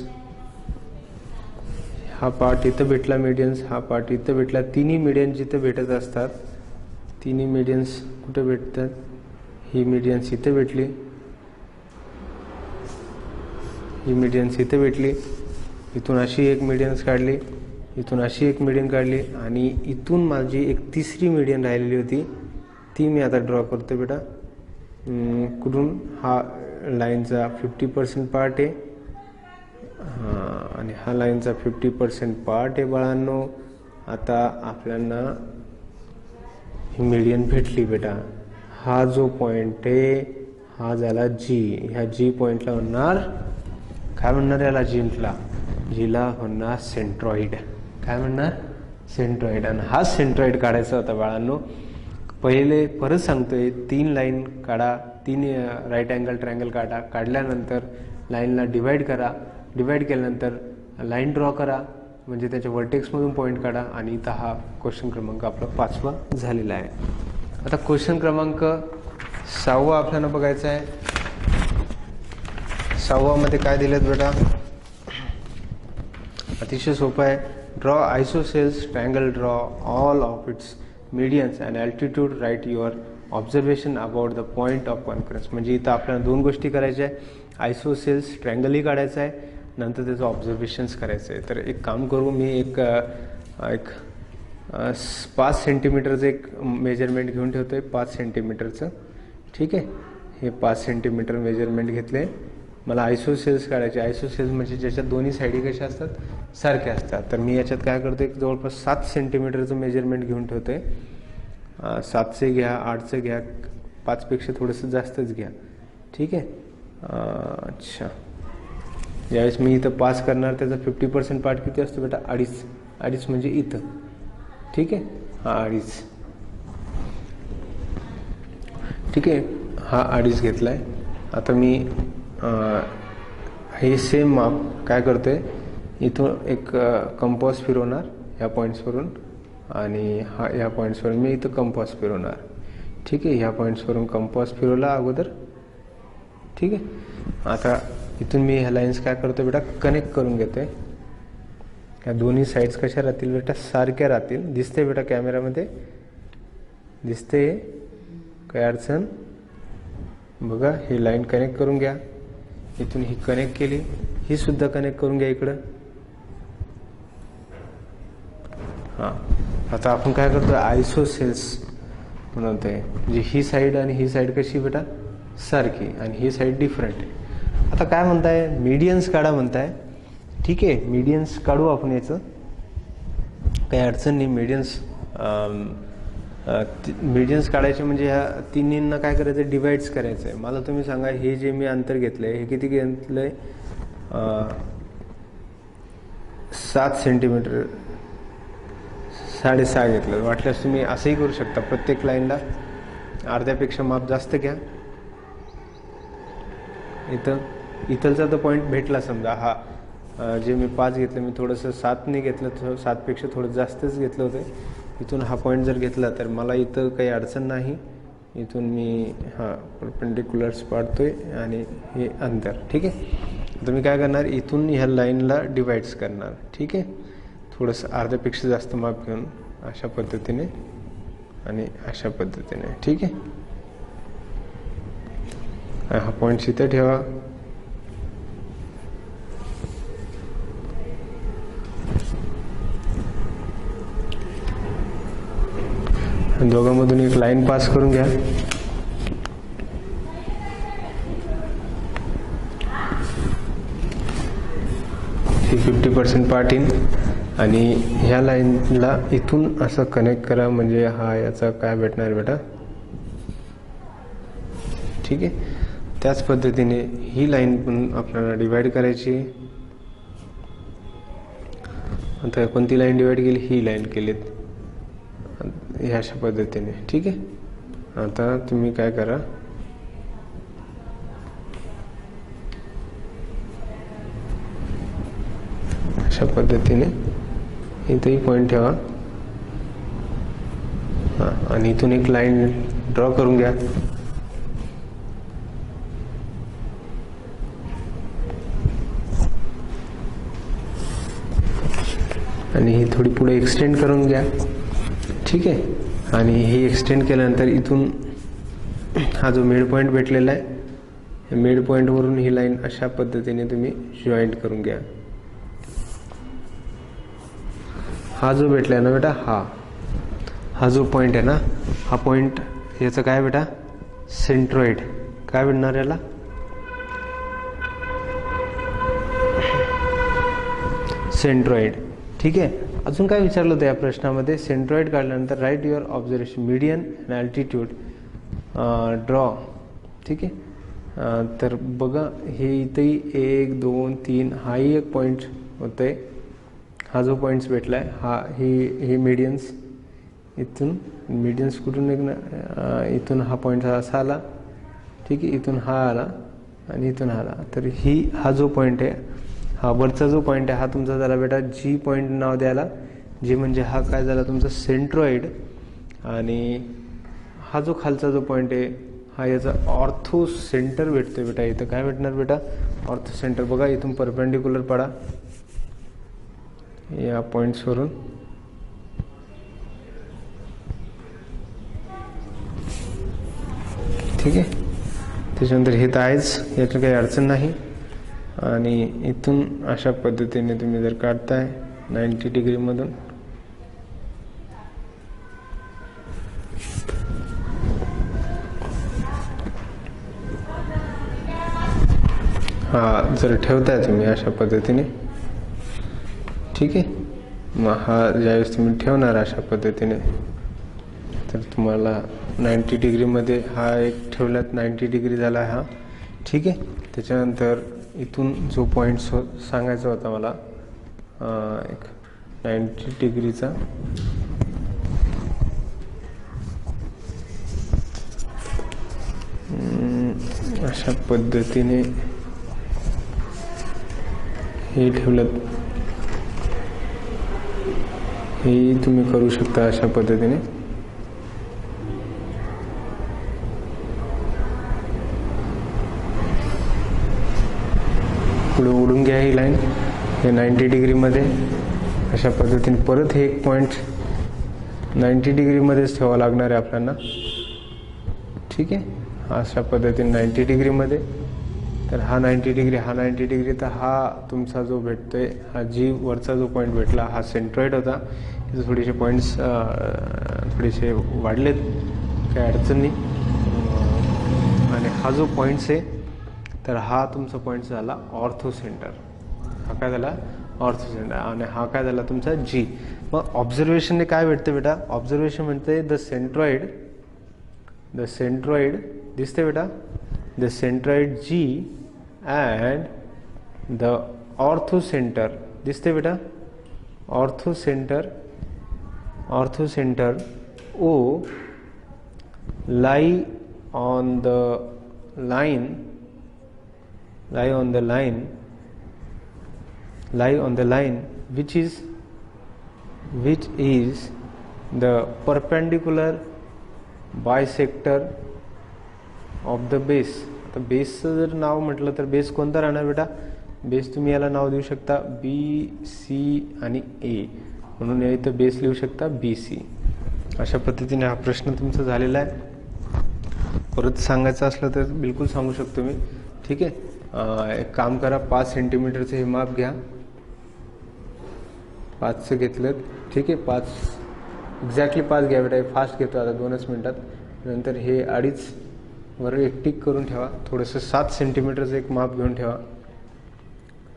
हा पार्ट इथं भेटला मीडियन्स, हा पार्ट इथं भेटला. तिन्ही मीडियन्स जिथं भेटत असतात, तिन्ही मीडियन्स कुठे भेटतात, ही मीडियन्स इथे भेटली, ही मीडियन्स इथे भेटली. इथून अशी एक मीडियन्स काढली, इथून अशी एक मीडियन काढली आणि इथून माझी एक तिसरी मीडियन राहिलेली होती, ती मी आता ड्रॉ करतो बेटा. कुठून, हा लाईनचा 50% पार्ट आहे, आणि हा लाईनचा 50% पार्ट आहे बाळांनो. आता आपल्याला ही मीडियन भेटली बेटा. हा जो पॉइंट आहे हा झाला जी. ह्या जी पॉइंटला होणार, काय म्हणणार याला, जीला होणार सेंट्रॉइड. काय म्हणणार, सेंट्रॉइड. आणि हा सेंट्रॉइड काढायचा होता बाळांनो. पहिले परत सांगतोय, 3 लाईन काढा, 3 राईट अँगल ट्रायंगल काढा. काढल्यानंतर लाईनला डिवाइड करा, डिवाइड केल्यानंतर लाईन ड्रॉ करा, म्हणजे त्याच्या वर्टेक्समधून पॉईंट काढा. आणि इथं हा क्वेश्चन क्रमांक आपला 5वा झालेला आहे. आता क्वेश्चन क्रमांक 6वा आपल्याला बघायचा आहे. 6वामध्ये काय दिलेत बेटा, अतिशय सोपं आहे. Draw isosceles triangle, draw all of its medians and altitude, write your observation about the point of conference. म्हणजे इथं आपल्याला 2 गोष्टी करायच्या आहे. आयसोसेल्स ट्रायंगलही काढायचं आहे, नंतर त्याचं ऑब्झर्वेशन्स करायचं आहे. तर एक काम करू, मी एक 5 सेंटीमीटरचं एक मेजरमेंट घेऊन ठेवतो आहे, 5 सेंटीमीटरचं. ठीक आहे, हे 5 सेंटीमीटर मेजरमेंट घेतले. मला आयसोसेल्स काढायचे. आयसोसेल्स म्हणजे ज्याच्यात दोन्ही साईडी कशा असतात, सारख्या असतात. तर मी याच्यात काय करतो, एक जवळपास 7 सेंटीमीटरचं मेजरमेंट घेऊन ठेवतो आहे. 7चे घ्या, 8चं घ्या, 5पेक्षा थोडंसं जास्तच घ्या. ठीक आहे, अच्छा. ज्यावेळेस मी इथं 5 करणार, त्याचा 50% पार्ट किती असतो बेटा, 2.5 म्हणजे इथं. ठीक आहे, हा 2.5. ठीक आहे, हा 2.5 घेतला आहे. आता मी हे सेम माप काय करतो आहे, इथून एक कंपॉस फिरवणार ह्या पॉईंट्सवरून, आणि हा ह्या पॉईंट्सवरून मी इथं कंपॉस फिरवणार. ठीक आहे, ह्या पॉईंट्सवरून कंपॉस फिरवला अगोदर. ठीक आहे, आता इथून मी ह्या लाईन्स काय करतो बेटा, कनेक्ट करून घेतो आहे. ह्या दोन्ही साईड्स कशा राहतील बेटा, सारख्या राहतील. दिसते बेटा कॅमेरामध्ये, दिसते, काय अडचण, बघा. ही लाईन कनेक्ट करून घ्या. इथून ही कनेक्ट केली, ही सुद्धा कनेक्ट करून घ्या इकडं. हां, आता आपण काय करतो, आयसोसेल्स बनवतोय. म्हणजे ही साईड आणि ही साईड कशी बेटा, सारखी, आणि ही साईड डिफरंट आहे. आता काय म्हणताय, मीडियन्स काढा म्हणताय. ठीक आहे, मीडियन्स काढू आपण. याचं काही अडचण नाही. मीडियन्स काढायचे म्हणजे ह्या तिन्हींना काय करायचं, डिवाइड्स करायचं आहे. मला तुम्ही सांगा, हे जे मी अंतर घेतलं आहे, हे किती घेतलं आहे, 7 सेंटीमीटर, 6.5 घेतलं. वाटल्यास तुम्ही असंही करू शकता, प्रत्येक लाईनला अर्ध्यापेक्षा माप जास्त घ्या. इथलचा तर पॉईंट भेटला समजा. हा जे मी 5 घेतलं, मी थोडंसं 7ने घेतलं, 7पेक्षा थोडं जास्तच घेतलं होतं. इथून हा पॉईंट जर घेतला तर मला इथं काही अडचण नाही. इथून मी हा परपेंडिक्युलर्स पाडतोय आणि हे अंतर. ठीक आहे, तर मी काय करणार, इथून ह्या लाईनला डिवाइड्स करणार. ठीक आहे, थोडंसं अर्ध्यापेक्षा जास्त माप घेऊन अशा पद्धतीने आणि अशा पद्धतीने. ठीक आहे, हा पॉईंट इथे ठेवा. दोघांमधून एक लाईन पास करून घ्या. ही 50% पार्ट इन, आणि ह्या लाईनला इथून असं कनेक्ट करा. म्हणजे हा याचा काय भेटणार बेटा. ठीक आहे, त्याच पद्धतीने ही लाईन पण आपल्याला डिवाइड करायची. आता कोणती लाईन डिवाइड केली, ही लाईन केलीत ह्या अशा पद्धतीने. ठीक आहे, आता तुम्ही काय करा, अशा पद्धतीने इथेही पॉईंट ठेवा. हां, आणि इथून एक लाईन ड्रॉ करून घ्या. आणि ही थोडी पुढे एक्सटेंड करून घ्या. ठीक आहे. आणि ही एक्सटेंड केल्यानंतर इथून हा जो मिड पॉईंट भेटलेला आहे, मिड पॉईंटवरून ही लाईन अशा पद्धतीने तुम्ही जॉईंट करून घ्या. हा जो भेटला ना बेटा, हा जो पॉईंट आहे ना, हा पॉईंट याचं काय बेटा, सेंट्रॉइड. काय भेटणार याला, सेंट्रॉइड. ठीक आहे. अजून काय विचारलं होतं या प्रश्नामध्ये, सेंट्रॉइड काढल्यानंतर write your observation median and altitude draw. ठीक आहे. तर बघा हे इथेही 1 2 3 हाही एक पॉईंट होतंय. हा जो पॉईंट्स भेटला आहे, हा ही मीडियन्स, इथून मीडियन्स कुठून एक ना, इथून हा पॉईंट असा आला. ठीक आहे. इथून हा आला आणि इथून आला. तर हा जो पॉईंट आहे, हा वरचा जो पॉईंट आहे, हा तुमचा झाला बेटा जी पॉईंट नाव द्यायला. जी म्हणजे हा काय झाला तुमचा सेंट्रॉइड. आणि हा जो खालचा जो पॉईंट आहे, हा याचा ऑर्थो सेंटर भेटतोय बेटा. इथं काय भेटणार बेटा, ऑर्थो सेंटर. बघा इथून परपेंडिक्युलर पडा या पॉईंट्सवरून. ठीक आहे. त्याच्यानंतर हे तर आहेच, याची काही अडचण नाही. आणि इथून अशा पद्धतीने तुम्ही जर काढताय 90 डिग्रीमधून, हा जर ठेवताय तुम्ही अशा पद्धतीने. ठीक आहे. मग हा ज्यावेळेस तुम्ही ठेवणार अशा पद्धतीने, तर तुम्हाला 90 डिग्रीमध्ये हा एक ठेवल्यात, 90 डिग्री झाला हा. ठीक आहे. त्याच्यानंतर इथून जो पॉईंट सांगायचा होता मला, एक 90 डिग्रीचा, अशा पद्धतीने हे ठेवलं, हे तुम्ही करू शकता अशा पद्धतीने. पुढे उडून घ्या ही लाईन हे 90 डिग्रीमध्ये अशा पद्धतीने. परत हे एक पॉईंट 90 डिग्रीमध्येच ठेवावं लागणार आहे आपल्याला. ठीक आहे. अशा पद्धतीने 90 डिग्रीमध्ये. तर हा 90 डिग्री, हा 90 डिग्री. तर हा तुमचा जो भेटतोय, हा जी वरचा जो पॉईंट भेटला, हा सेंट्रॉइड होता. इथे थोडेसे पॉईंट्स थोडेसे वाढलेत, काही अडचण नाही. आणि हा जो पॉईंट्स आहे, तर हा तुमचा पॉईंट झाला ऑर्थो सेंटर. हा काय झाला, ऑर्थो सेंटर. आणि हा काय झाला तुमचा जी. मग ऑब्झर्वेशनने काय भेटतं बेटा, ऑब्झर्वेशन म्हणते द सेंट्रॉइड दिसते बेटा, the centroid G and the orthocentre दिसते बेटा, orthocentre O lie on the line which is the perpendicular bisector of the base. आता बेसचं जर नाव म्हटलं तर बेस कोणता राहणार बेटा, बेस तुम्ही याला नाव देऊ शकता BC आणि A, म्हणून या इथं बेस लिहू शकता BC. अशा पद्धतीने हा प्रश्न तुमचा झालेला आहे. परत सांगायचं असलं तर बिलकुल सांगू शकतो मी. ठीक आहे. एक काम करा, 5 सेंटीमीटरचं हे माप घ्या. 5चं घेतलं. ठीक आहे. 5 एक्झॅक्टली 5 घ्या बेटा. फास्ट घेतो आता 2च मिनटात. नंतर हे 2.5 वर एक टिक करून ठेवा. थोडंसं 7 सेंटीमीटरचं एक माप घेऊन ठेवा.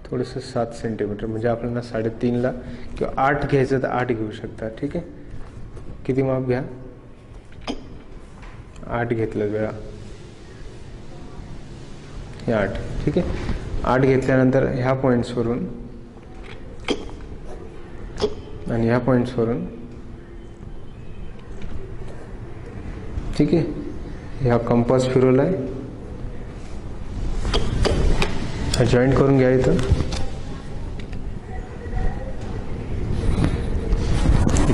थोडंसं 7 सेंटीमीटर म्हणजे आपल्याला 3.5ला किंवा 8 घ्यायचं तर 8 घेऊ शकता. ठीक आहे. किती माप घ्या, 8 घेतलं वेळा, हे 8. ठीक आहे. 8 घेतल्यानंतर ह्या पॉईंट्सवरून आणि ह्या पॉईंट्सवरून, ठीक आहे, ह्या कंपास फिरवलाय, हा जॉईंट करून घ्या इथं.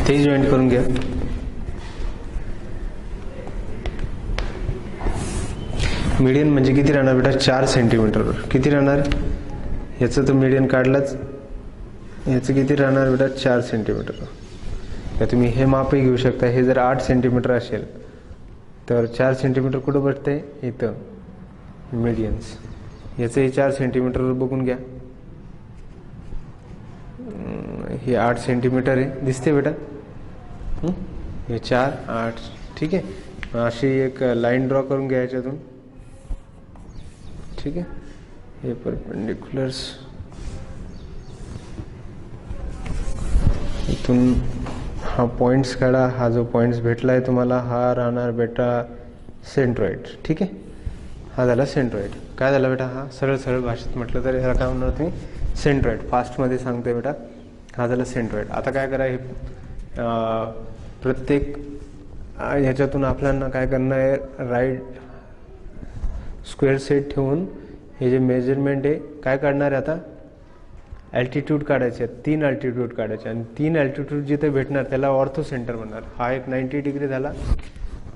ते जॉईंट करून घ्या. मीडियन म्हणजे किती राहणार बेटा 4 सेंटीमीटर. किती राहणार याचं तर मीडियन काढलाच, याचं किती राहणार बेटा 4 सेंटीमीटर. तर तुम्ही हे मापही घेऊ शकता. हे जर 8 सेंटीमीटर असेल तर 4 सेंटीमीटर कुठं बसते इथं मीडियन्स. याचं हे 4 सेंटीमीटरवर बघून घ्या. हे 8 सेंटीमीटर आहे, दिसते बेटा. हे 4 8 ठीक आहे. अशी एक लाईन ड्रॉ करून घ्या याच्यातून. ठीक आहे. हे परपेंडिक्युलर्स इथून हा पॉइंट्स काढा. हा जो पॉइंट्स भेटलाय तुम्हाला हा राहणार बेटा सेंट्रॉइड. ठीक आहे. हा झाला सेंट्रॉइड. काय झाला बेटा हा सरळ सरळ भाषेत म्हटलं तर ह्याला काय म्हणणार तुम्ही सेंट्रॉइड. फास्टमध्ये सांगतोय बेटा हा झाला सेंट्रॉइड. आता काय करा हे प्रत्येक ह्याच्यातून आपल्याला काय करणं आहे राईट स्क्वेअर सेट ठेवून हे जे मेजरमेंट आहे काय काढणार आहे आता ॲल्टिट्यूड काढायचे आहेत. 3 ॲल्टिट्यूड काढायचे आणि 3 ॲल्टिट्यूड जिथे भेटणार त्याला ऑर्थो सेंटर म्हणणार. हा एक 90 डिग्री झाला.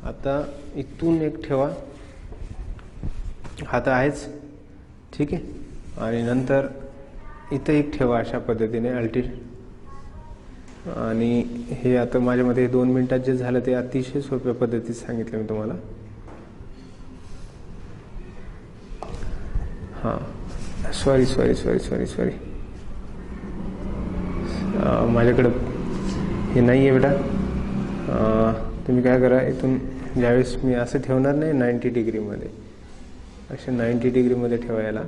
आता इथून एक ठेवा, हा तर आहेच. ठीक आहे. आणि नंतर इथं एक ठेवा अशा पद्धतीने आणि हे आता माझ्यामध्ये 2 मिनिटात जे झालं ते अतिशय सोप्या पद्धतीत सांगितलं मी तुम्हाला. हां सॉरी माझ्याकडं हे नाही आहे बेटा. तुम्ही काय करा इथून ज्यावेळेस मी असं ठेवणार नाही 90 डिग्रीमध्ये, अशा 90 डिग्रीमध्ये ठेवायला.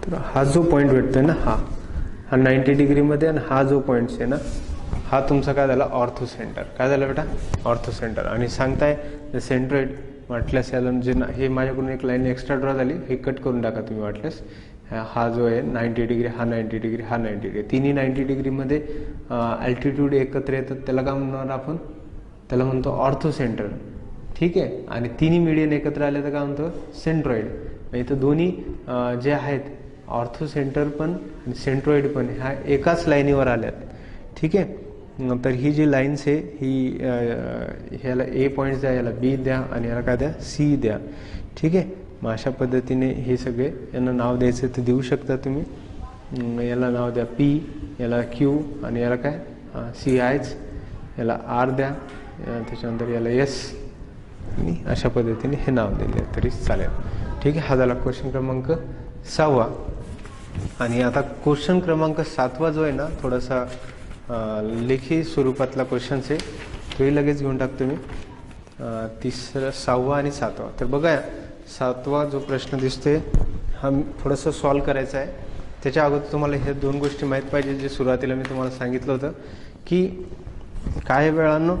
तर हा जो पॉईंट भेटतोय ना हा 90 डिग्रीमध्ये आणि हा जो पॉईंट आहे ना हा तुमचा काय झाला ऑर्थो सेंटर. काय झालं बेटा ऑर्थो सेंटर. आणि सांगताय सेंट्रोइड म्हटल्यास याला जे हे माझ्याकडून एक लाईन एक्स्ट्रा ड्रॉ झाली हे कट करून टाका तुम्ही वाटल्यास. हा जो आहे 90 डिग्री हा 90 डिग्री हा 90 डिग्री तिन्ही 90 डिग्रीमध्ये अल्टिट्यूड एकत्र येतात. त्याला काय म्हणणार आपण त्याला म्हणतो ऑर्थो सेंटर. ठीक आहे. आणि तिन्ही मीडियन एकत्र आले तर काय म्हणतो सेंट्रॉइड. इथं दोन्ही जे आहेत ऑर्थो सेंटर पण आणि सेंट्रॉइड पण ह्या एकाच लाईनीवर आल्यात. ठीक आहे. तर ही जी लाईन्स आहे ही ह्याला ए पॉईंट्स द्या, याला बी द्या आणि याला काय द्या सी द्या. ठीक आहे. मग अशा पद्धतीने हे सगळे यांना नाव द्यायचं तर देऊ शकता तुम्ही. याला नाव द्या पी, याला क्यू आणि याला काय सी आयच, याला आर द्या, त्याच्यानंतर याला एस आणि अशा पद्धतीने हे नाव दिले तरी चालेल. ठीक आहे. हा झाला क्वेश्चन क्रमांक 6. आणि आता क्वेश्चन क्रमांक 7 जो आहे ना थोडासा लेखी स्वरूपातला क्वेश्चन्स आहे तोही लगेच घेऊन टाकतो मी. 3, 6 आणि 7. तर बघा 7वा जो प्रश्न दिसतोय हा थोडंसं सॉल्व करायचा आहे. त्याच्या अगोदर तुम्हाला हे 2 गोष्टी माहीत पाहिजे जे सुरुवातीला मी तुम्हाला सांगितलं होतं की काही वेळानं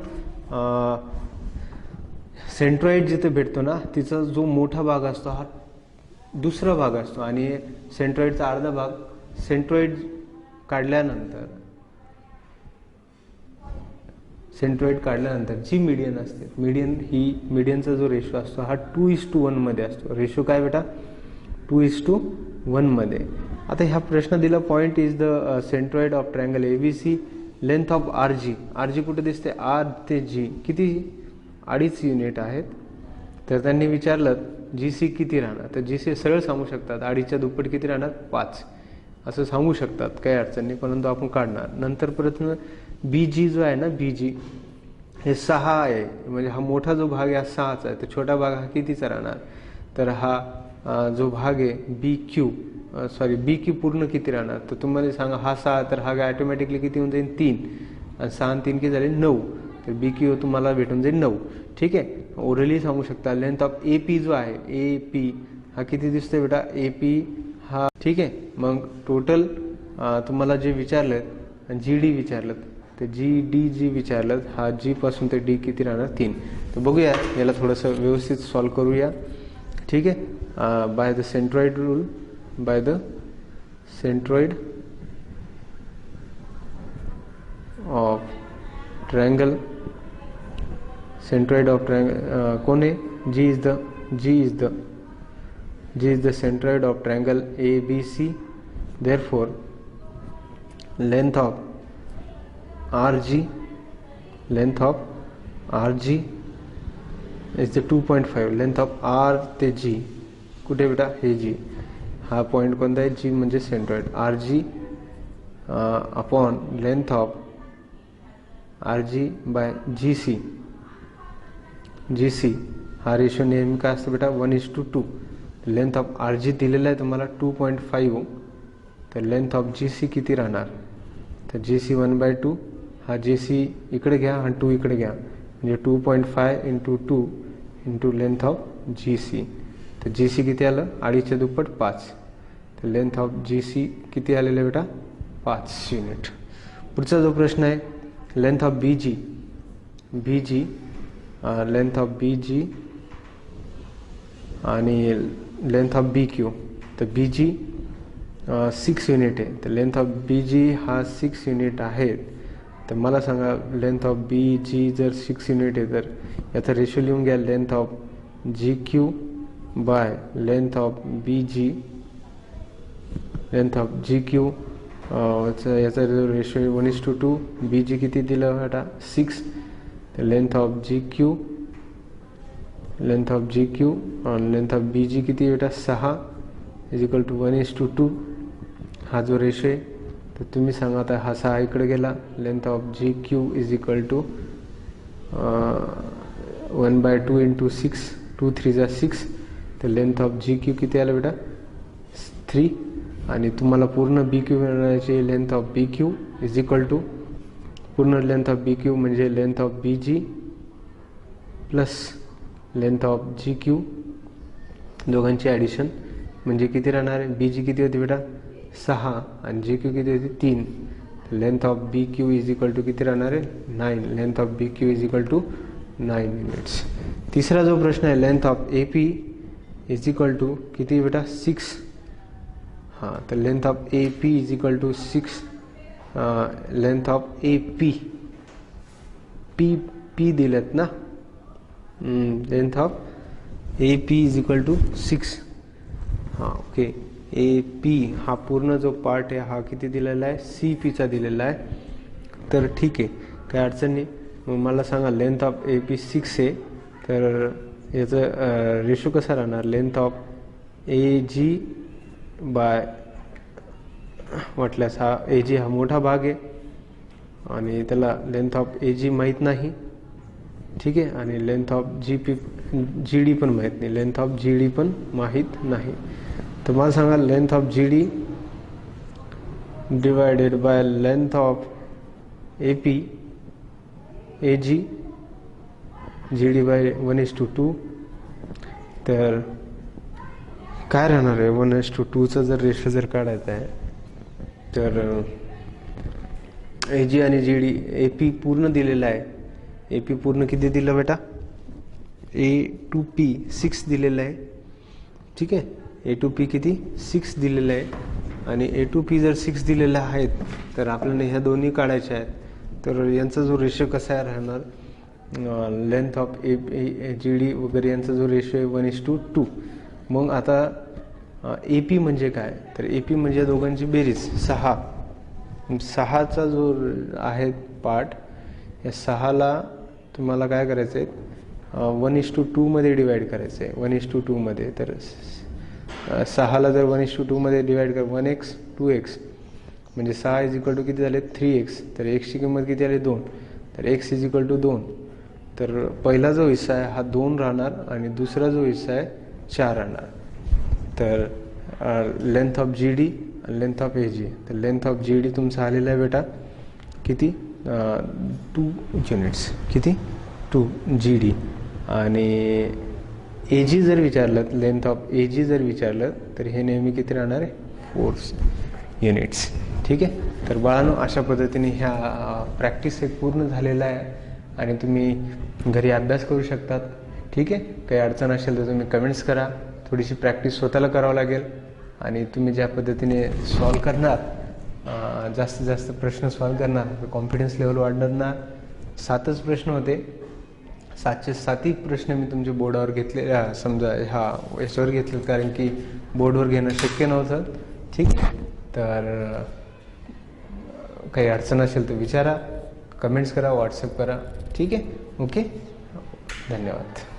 सेंट्रॉइड जिथे भेटतो ना तिचा जो मोठा भाग असतो हा दुसरा भाग असतो आणि सेंट्रॉइडचा अर्धा भाग सेंट्रॉइड काढल्यानंतर जी मीडियन असते मीडियनचा जो रेशो असतो हा 2:1 मध्ये असतो. रेशो काय बेटा 2:1 मध्ये. आता ह्या प्रश्न दिला point is the centroid of triangle ABC length of R G कुठे दिसते आर ते जी किती 2.5 युनिट आहेत. तर त्यांनी विचारलं जी सी किती राहणार. तर जी सी सरळ सांगू शकतात 2.5च्या दुप्पट किती राहणार 5 असं सांगू शकतात काही अडचण नाही परंतु आपण काढणार. नंतर परत बी जी जो आहे ना बी जी हे 6 आहे म्हणजे हा मोठा जो भाग आहे हा 6चा आहे. तर छोटा भाग हा कितीचा राहणार. तर हा जो भाग आहे बी क्यू पूर्ण किती राहणार. तर तुम्हाला सांगा हा 6 तर हा ऑटोमॅटिकली किती होऊन जाईल 3 आणि 6 आणि 3 किती झाले 9. तर बी क्यू तुम्हाला भेटून जाईल 9. ठीक आहे. ओरली सांगू शकता लेंथ ऑफ ए पी जो आहे ए पी हा किती दिसतोय बेटा ए पी हा. ठीक आहे. मग टोटल तुम्हाला जे विचारलं आणि जी डी विचारलं तर जी डी जी विचारलं हा जी पासून ते डी किती राहणार 3. तर बघूया याला थोडंसं व्यवस्थित सॉल्व करूया. ठीक आहे. By the centroid rule by the centroid of triangle centroid of triangle कौन है G is the centroid of triangle ABC. therefore length of R G, length of R G is the 2.5. Length of R ते G कुठे बेटा, हे जी, हा point कोणता आहे, G म्हणजे centroid. R G upon length of R G by G C. G C हा ratio नेहमी काय असतो बेटा, 1:2. लेंथ ऑफ आर जी दिलेला आहे तुम्हाला 2.5. तर लेंथ ऑफ जी सी किती राहणार, तर जी सी 1/2. हा जी सी इकडे घ्या आणि 2 इकडे घ्या, म्हणजे 2.5 × 2 × लेंथ ऑफ जी सी. तर जी सी किती आलं, 2.5च्या दुप्पट 5. तर लेंथ ऑफ जी सी किती आलेलं आहे बेटा, 5 युनिट. पुढचा जो प्रश्न आहे, length of B G. B G length of B G आणि लेंथ ऑफ बी क्यू. तर बी जी 6 युनिट आहे. तर लेंथ ऑफ बी जी हा 6 युनिट आहे. तर मला सांगा, लेंथ ऑफ बी जी जर 6 युनिट आहे तर याचा रेशो लिहून घ्या, length of G Q by length of B G. Length of G Q याचा रेशो 1:2. बी जी किती दिलं बेटा, 6. तर length of G Q, length of G Q आणि लेंथ ऑफ बी जी किती बेटा, 6 = 1:2. हा जो रेशो आहे, तर तुम्ही सांगा आता, हा 6 इकडे गेला. Length of G Q = 1/2 × 6, 2 3 6. तर लेंथ ऑफ जी क्यू किती आलं बेटा, 3. आणि तुम्हाला पूर्ण बी क्यू मिळण्याची लेंथ ऑफ बी क्यू = पूर्ण लेंथ ऑफ बी क्यू म्हणजे length of B G plus length of G Q, दोघांची ॲडिशन म्हणजे किती राहणार आहे, बी जी किती होती बेटा, 6 आणि जी क्यू किती होती, 3. लेंथ ऑफ बी क्यू = किती राहणार आहे, 9. Length of B Q = 9 units. तिसरा जो प्रश्न आहे, लेंथ ऑफ ए पी = किती बेटा, 6. हां, तर length of A P = 6. Length of A P, P P दिलेत ना, लेंथ ऑफ ए पी = 6. हां, ओके. ए पी हा पूर्ण जो पार्ट आहे हा किती दिलेला आहे, सी पीचा दिलेला आहे. तर ठीक आहे, काही अडचण नाही. मग मला सांगा, लेंथ ऑफ ए पी 6 आहे, तर याचं रेशो कसा राहणार, length of A G by म्हटल्यास हा ए जी हा मोठा भाग आहे आणि त्याला लेंथ ऑफ ए जी माहीत नाही, ठीक आहे. आणि लेंथ ऑफ जी डी पण माहीत नाही, लेंथ ऑफ जी डी पण माहीत नाही. तर मला सांगा, length of G D divided by length of A P, A G, G D by 1:2. तर काय राहणार आहे, 1:2चा जर रेशो जर काढायचा आहे, तर ए जी आणि जी डी, ए पी पूर्ण दिलेला आहे. ए पी पूर्ण किती दिलं बेटा, A2P 6 दिलेलं आहे, ठीक आहे. A2P किती, 6 दिलेलं आहे. आणि A2P जर 6 दिलेलं आहेत, तर आपल्याला ह्या दोन्ही काढायच्या आहेत. तर यांचा जो रेशो कसा राहणार, लेंथ ऑफ जी डी वगैरे यांचा जो रेशो आहे 1:2. मग आता ए पी म्हणजे काय, तर ए पी म्हणजे दोघांची बेरीज 6. 6चा जो आहे पार्ट, या 6ला तुम्हाला काय करायचं आहे, 1:2 मध्ये डिवाइड करायचं आहे, 1:2 मध्ये. तर 6ला जर 1:2 मध्ये डिवाइड कर, 1x 2x म्हणजे 6 = किती झाले, 3x. तर xची किंमत किती आली, 2. तर x = 2. तर पहिला जो हिस्सा आहे हा 2 राहणार आणि दुसरा जो हिस्सा आहे 4 राहणार. तर लेंथ ऑफ जी डी आणि लेंथ ऑफ ए जी. तर लेंथ ऑफ जी डी तुमचा आलेला आहे बेटा किती, 2 युनिट्स. किती, 2 जी डी. आणि ए जी जर विचारलं, लेंथ ऑफ ए जी जर विचारलं, तर हे नेहमी किती राहणार आहे, 4 युनिट्स. ठीक आहे. तर बाळांनो, अशा पद्धतीने ह्या प्रॅक्टिस एक पूर्ण झालेला आहे आणि तुम्ही घरी अभ्यास करू शकतात. ठीक आहे. काही अडचण असेल तर तुम्ही कमेंट्स करा. थोडीशी प्रॅक्टिस स्वतःला करावं लागेल आणि तुम्ही ज्या पद्धतीने सॉल्व करणार, जास्तीत जास्त प्रश्न सॉल्व करणार, कॉन्फिडन्स लेवल वाढणार ना. 7च प्रश्न होते, 7चे 7ही प्रश्न मी तुमच्या बोर्डावर घेतले, समजा याच्यावर घेतले, कारण की बोर्डवर घेणं शक्य नव्हतं. ठीक. तर काही अडचण असेल तर विचारा, कमेंट्स करा, व्हॉट्सअप करा. ठीक आहे. ओके, धन्यवाद.